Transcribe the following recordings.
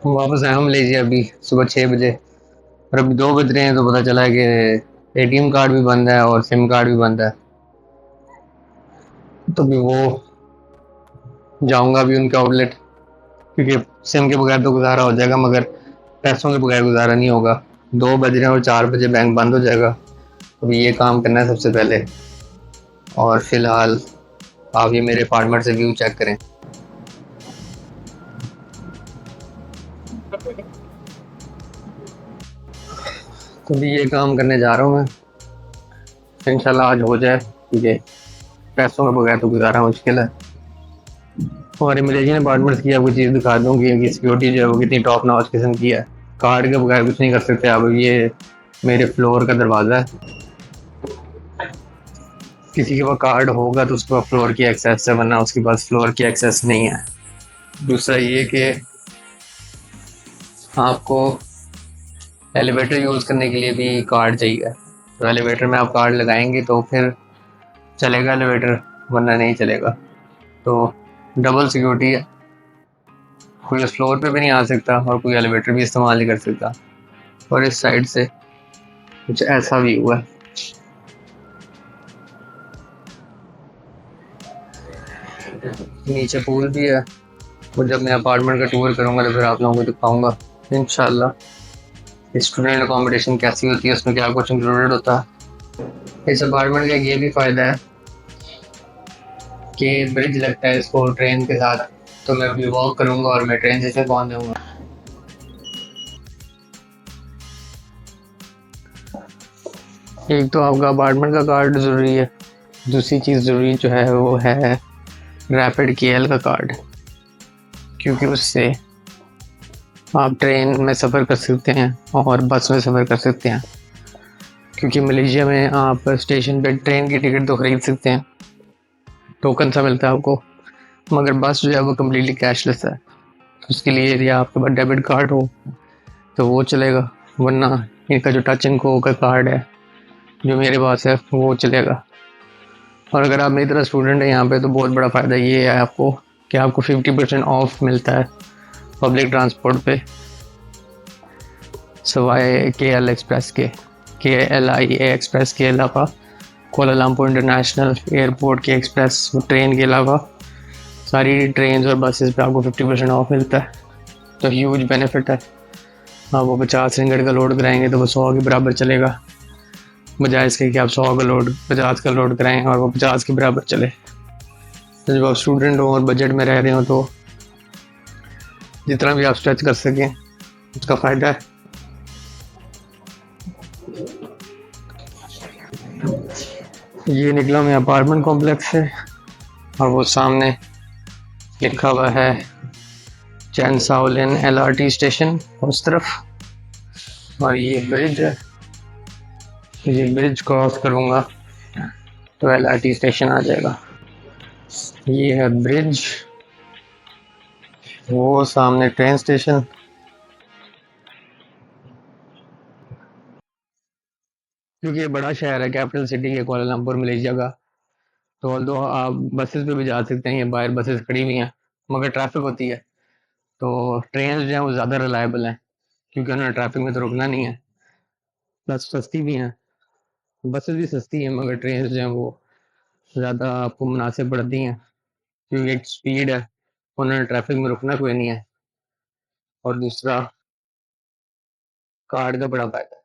वापस आया हूँ मलेशिया अभी सुबह 6 बजे। और अभी 2 बज रहे हैं तो पता चला है कि एटीएम कार्ड भी बंद है और सिम कार्ड भी बंद है। तो अभी वो जाऊंगा अभी उनके आउटलेट, क्योंकि सिम के बगैर तो गुजारा हो जाएगा मगर पैसों के बगैर गुजारा नहीं होगा। 2 बज रहे हैं और 4 बजे बैंक बंद हो जाएगा। अभी ये काम करना है सबसे पहले। और फिलहाल आप ये मेरे अपार्टमेंट से व्यू चेक करें। तो अभी ये काम करने जा रहा हूँ मैं, इंशाल्लाह आज हो जाए, क्योंकि पैसों के बगैर तो गुजारा मुश्किल है। हमारे मलेशियन अपार्टमेंट्स की आपको चीज़ दिखा दूँ कि इनकी सिक्योरिटी जो है वो कितनी टॉप नॉच किस्म की है। कार्ड के बगैर कुछ नहीं कर सकते आप। ये मेरे फ्लोर का दरवाज़ा है, किसी के पास कार्ड होगा तो उसके पास फ्लोर की एक्सेस है, वरना उसके पास फ्लोर की एक्सेस नहीं है। दूसरा ये कि आपको एलिवेटर यूज़ करने के लिए भी कार्ड चाहिए। तो एलिवेटर में आप कार्ड लगाएंगे तो फिर चलेगा एलिवेटर, वरना नहीं चलेगा। तो डबल सिक्योरिटी है, कोई उस फ्लोर पे भी नहीं आ सकता और कोई एलिवेटर भी इस्तेमाल नहीं कर सकता। और इस साइड से कुछ ऐसा व्यू है। नीचे पूल भी है। और जब मैं अपार्टमेंट का टूर करूँगा तो फिर आप लोगों को दिखाऊंगा इंशाल्लाह स्टूडेंट अकोमोडेशन कैसी होती है, उसमें क्या कुछ इंक्लूडेड होता है। इस अपार्टमेंट का ये भी फ़ायदा है कि ब्रिज लगता है इसको ट्रेन के साथ। तो मैं अभी वॉक करूँगा और मैं ट्रेन स्टेशन पहुँच जाऊँगा। एक तो आपका अपार्टमेंट का कार्ड ज़रूरी है, दूसरी चीज़ ज़रूरी जो है वो है रैपिड केएल का कार्ड, क्योंकि उससे आप ट्रेन में सफ़र कर सकते हैं और बस में सफ़र कर सकते हैं। क्योंकि मलेशिया में आप स्टेशन पे ट्रेन की टिकट तो ख़रीद सकते हैं, टोकन सा मिलता है आपको, मगर बस जो है वो कम्प्लीटली कैशलेस है। तो उसके लिए यदि आपके पास डेबिट कार्ड हो तो वो चलेगा, वरना इनका जो टच एंड गो का कार्ड है जो मेरे पास है वो चलेगा। और अगर आप मेरी तरह स्टूडेंट हैं यहाँ पे तो बहुत बड़ा फ़ायदा ये है आपको कि आपको 50% ऑफ मिलता है पब्लिक ट्रांसपोर्ट पे, सवाए के एल एक्सप्रेस के एक्सप्रेस के अलावा, कोलालमपुर इंटरनेशनल एयरपोर्ट के एक्सप्रेस ट्रेन के अलावा सारी ट्रेन और बसेस पे आपको 50% ऑफ मिलता है। तो ह्यूज बेनिफिट है। आप वो 50 रिंगट का लोड कराएंगे तो वो 100 के बराबर चलेगा, बजाय इसके कि आप 100 का लोड 50 का लोड कराएं और वो 50 के बराबर चले। तो जब आप स्टूडेंट हो और बजट में रह रहे हो तो जितना भी आप स्ट्रेच कर सकें उसका फ़ायदा है। ये निकला मैं अपार्टमेंट कॉम्प्लेक्स से और वो सामने लिखा हुआ है चैन साउलिन एलआरटी स्टेशन उस तरफ। और ये ब्रिज है, ये ब्रिज क्रॉस करूँगा तो एलआरटी स्टेशन आ जाएगा। ये है ब्रिज, वो सामने ट्रेन स्टेशन। क्योंकि ये बड़ा शहर है, कैपिटल सिटी है कुआलालंपुर मलेशिया का, तो ऑल्दो आप बसेस पे भी जा सकते हैं, ये बाहर बसेस खड़ी हुई हैं मगर ट्रैफिक होती है। तो ट्रेन जो है वो ज़्यादा रिलायबल हैं, क्योंकि उन्होंने ट्रैफिक में तो रुकना नहीं है, प्लस सस्ती भी हैं। बसेस भी सस्ती हैं मगर ट्रेन जो हैं वो ज़्यादा आपको मुनासिब पड़ती हैं, क्योंकि एक स्पीड है, उन्होंने ट्रैफिक में रुकना कोई नहीं है। और दूसरा कार्ड का बड़ा फायदा है।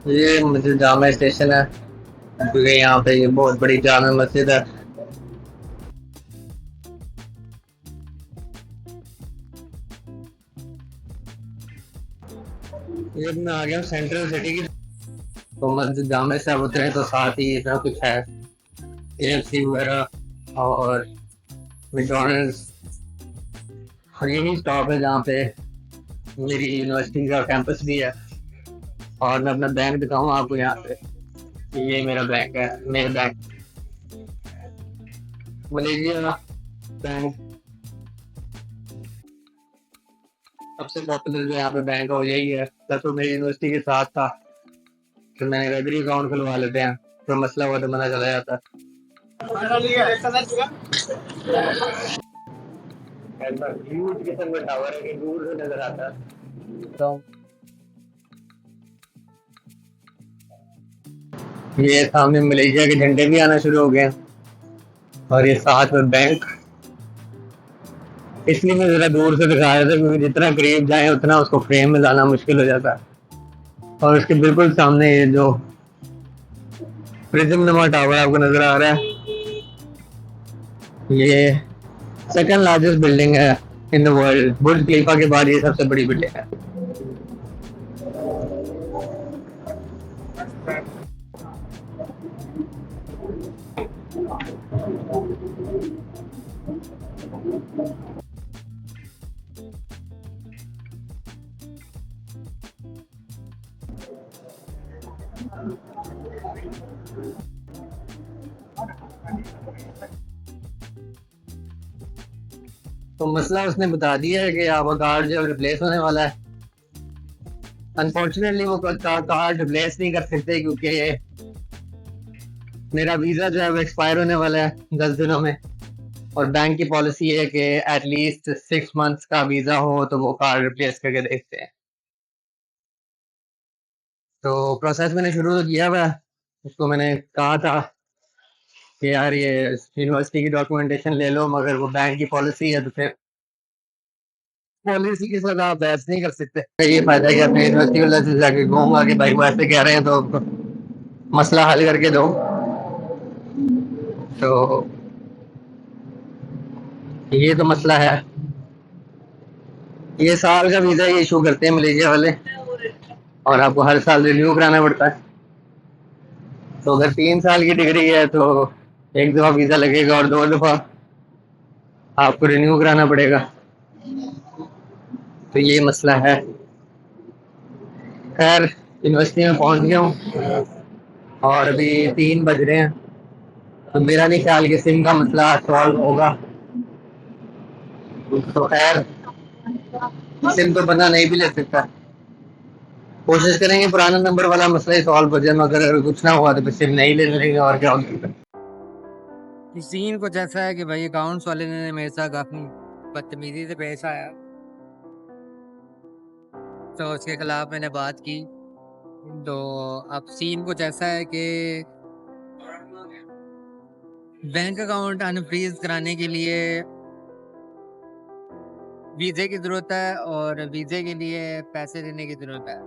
ये मस्जिद जामा स्टेशन है, क्योंकि यहाँ पे ये बहुत बड़ी जामा मस्जिद है। ये मैं आ गया सेंट्रल सिटी की। तो मस्जिद जामा से आप उतरे तो साथ ही इतना कुछ है, KFC वगैरह और मैकडॉनल्ड्स। और यही स्टॉप है जहाँ पे मेरी यूनिवर्सिटी का कैंपस भी है। और मैं अपना बैंक दिखाऊँ आपको यहाँ पे, ये मेरा बैंक है, मेरा बैंक मलेशिया बैंक। सबसे पॉपुलर जो यहाँ पे बैंक हो यही है। प्लस वो मेरी यूनिवर्सिटी के साथ था, तो मैंने रेगरी अकाउंट खुलवा लेते हैं, तो मसला हुआ तो मना चला जाता। ह्यूज किस्म का टावर है कि दूर से नजर आता है। तो ये सामने मलेशिया के झंडे भी आना शुरू हो गए हैं, और ये साथ में बैंक। इसलिए मैं जरा दूर से दिखा रहा था, क्योंकि जितना करीब जाए उतना उसको फ्रेम में लाना मुश्किल हो जाता है। और उसके बिल्कुल सामने ये जो प्रिज्म नुमा टावर आपको नजर आ रहा है, ये सेकंड लार्जेस्ट बिल्डिंग है इन द वर्ल्ड। बुर्ज खलीफा के बाद ये सबसे बड़ी बिल्डिंग है। तो मसला उसने बता दिया है कि आपका कार्ड जो रिप्लेस होने वाला है। अनफॉर्चुनेटली वो कार्ड रिप्लेस नहीं कर सकते, क्योंकि मेरा वीजा जो है वो एक्सपायर होने वाला है 10 दिनों में, और बैंक की पॉलिसी है कि एटलीस्ट 6 मंथ्स का वीजा हो तो वो कार्ड रिप्लेस करके देखते हैं। तो प्रोसेस मैंने शुरू तो किया हुआ है। उसको मैंने कहा था कि यार ये यूनिवर्सिटी की डॉक्यूमेंटेशन ले लो, मगर वो बैंक की पॉलिसी है, तो फिर पॉलिसी के साथ आप बहस नहीं कर सकते। ये फायदा है कि अपने यूनिवर्सिटी वाले से जाके कहूँगा कि भाई वो ऐसे कह रहे हैं तो मसला हल करके दो। तो ये तो मसला है। ये साल का वीजा ये इशू करते हैं मलेशिया वाले, और आपको हर साल रिन्यू कराना पड़ता है। तो अगर 3 साल की डिग्री है तो एक दफा वीजा लगेगा, और 2 दफा आपको रिन्यू कराना पड़ेगा। तो ये मसला है। खैर यूनिवर्सिटी में पहुंच गया हूँ, और अभी 3 बज रहे हैं, तो मेरा नहीं ख्याल कि सिम का मसला सॉल्व होगा। तो खैर सिम तो बंदा नहीं भी ले सकता। कोशिश करेंगे पुराना नंबर वाला मसला ही सॉल्व हो जाए, मगर अगर कुछ ना हुआ तो फिर सिम नहीं लेने देंगे, और क्या हो सकता है। सीन कुछ ऐसा है कि भाई अकाउंट्स वाले ने मेरे साथ काफी बदतमीजी से पेश आया, तो उसके खिलाफ मैंने बात की। तो अब सीन कुछ ऐसा है कि बैंक अकाउंट अनफ्रीज कराने के लिए वीजे की जरूरत है, और वीजे के लिए पैसे देने की जरूरत है।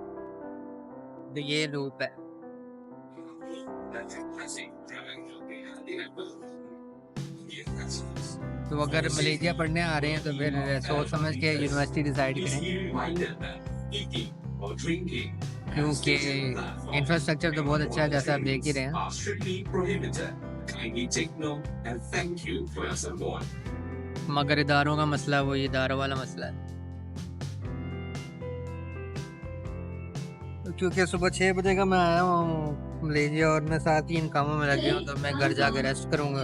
तो ये लूप है। तो अगर मलेशिया पढ़ने आ रहे हैं तो फिर सोच समझ के यूनिवर्सिटी डिसाइड करें, क्योंकि इंफ्रास्ट्रक्चर तो बहुत अच्छा है, जैसा आप देख ही रहे हैं। मगर इदारों का मसला वो इदारों वाला मसला है। क्योंकि सुबह 6 बजे का मैं आया हूँ मलेशिया, और मैं साथ ही इन कामों में लग गया हूँ, तो मैं घर जाके रेस्ट करूँगा।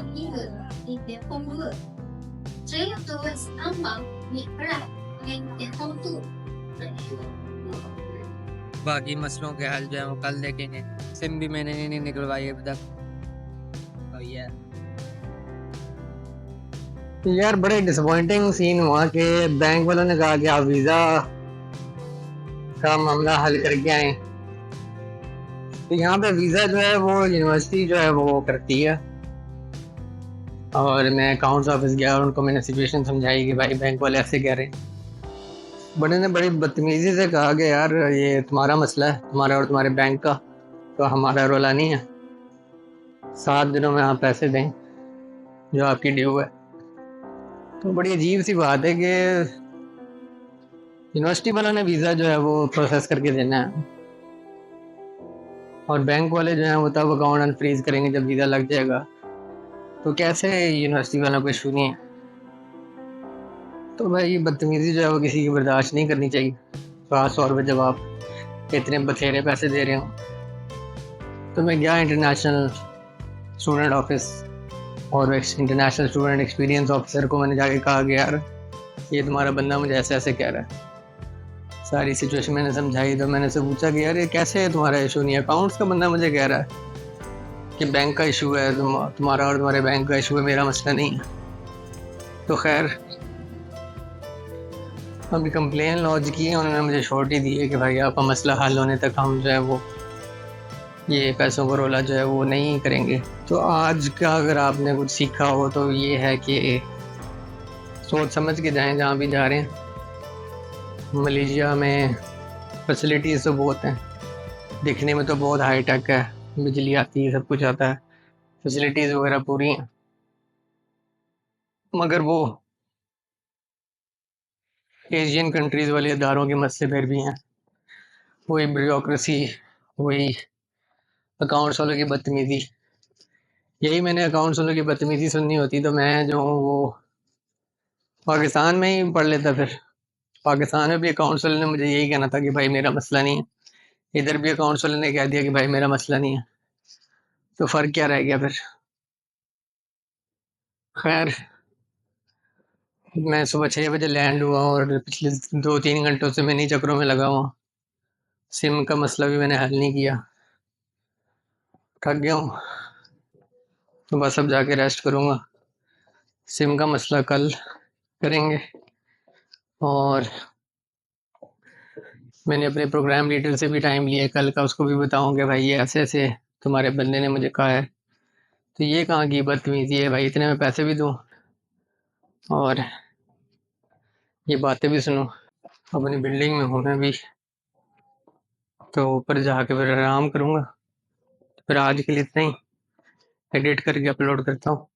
बाकी मसलों के हल जो है वो कल देखेंगे। सिम भी मैंने नहीं निकलवाई अभी तक। तो यार बड़े डिसअपॉइंटिंग सीन हुआ कि बैंक वालों ने कहा कि आप वीज़ा का मामला हल करके आए। तो यहाँ पे वीज़ा जो है वो यूनिवर्सिटी जो है वो करती है, और मैं अकाउंट्स ऑफिस गया और उनको मैंने सिचुएशन समझाई कि भाई बैंक वाले ऐसे कह रहे हैं। बड़े ने बड़ी बदतमीजी से कहा कि यार ये तुम्हारा मसला है, तुम्हारा और तुम्हारे बैंक का, तो हमारा रोला नहीं है। 7 दिनों में आप पैसे दें जो आपकी ड्यू है। तो बड़ी अजीब सी बात है कि यूनिवर्सिटी वालों ने वीज़ा जो है वो प्रोसेस करके देना है, और बैंक वाले जो हैं वो तब अकाउंट अनफ्रीज करेंगे जब वीज़ा लग जाएगा। तो कैसे यूनिवर्सिटी वालों को इशू नहीं है। तो भाई ये बदतमीजी जो है वो किसी की बर्दाश्त नहीं करनी चाहिए, खास तौर पर जब आप इतने बथेरे पैसे दे रहे हो। तो मैं गया इंटरनेशनल स्टूडेंट ऑफिस, और इंटरनेशनल स्टूडेंट एक्सपीरियंस ऑफिसर को मैंने जाके कहा कि यार ये तुम्हारा बंदा मुझे ऐसे ऐसे कह रहा है। सारी सिचुएशन मैंने समझाई तो मैंने से पूछा कि यार ये कैसे है, तुम्हारा इशू नहीं है। अकाउंट्स का बंदा मुझे कह रहा है कि बैंक का इशू है, तुम्हारा और तुम्हारे बैंक का इशू है, मेरा मसला नहीं है। तो खैर अभी कंप्लेन लॉन्च की है, उन्होंने मुझे श्योरिटी दी है कि भाई आपका मसला हल होने तक हम जो है वो ये पैसों का रोला जो है वो नहीं करेंगे। तो आज का अगर आपने कुछ सीखा हो तो ये है कि सोच समझ के जाएं जहाँ भी जा रहे हैं। मलेशिया में फैसिलिटीज़ तो बहुत हैं, दिखने में तो बहुत हाई टेक है, बिजली आती है, सब कुछ आता है, फैसिलिटीज़ वगैरह पूरी हैं, मगर वो एशियन कंट्रीज़ वाले इदारों के मसले फिर भी हैं। वही ब्यूरोक्रेसी, वही अकाउंट्स वालों की बदतमीज़ी। यही मैंने अकाउंट्स वालों की बदतमीज़ी सुननी होती तो मैं जो हूँ वो पाकिस्तान में ही पढ़ लेता। फिर पाकिस्तान में भी अकाउंट्स वाले ने मुझे यही कहना था कि भाई मेरा मसला नहीं है, इधर भी अकाउंट्स वाले ने कह दिया कि भाई मेरा मसला नहीं है। तो फ़र्क क्या रह गया फिर। खैर मैं सुबह 6 बजे लैंड हुआ और पिछले 2-3 घंटों से मैं इन्हीं चक्करों में लगा हुआ। सिम का मसला भी मैंने हल नहीं किया, थक गया हूँ। तो बस अब जाके रेस्ट करूँगा, सिम का मसला कल करेंगे। और मैंने अपने प्रोग्राम लीडर से भी टाइम लिया कल का, उसको भी बताऊँ कि भाई ये ऐसे ऐसे तुम्हारे बंदे ने मुझे कहा है। तो ये कहाँ की बदतमीज़ी है भाई, इतने में पैसे भी दूँ और ये बातें भी सुनो। अपनी बिल्डिंग में हूँ मैं भी, तो ऊपर जाके फिर आराम करूँगा। फिर आज के लिए इतना ही, एडिट करके अपलोड करता हूँ।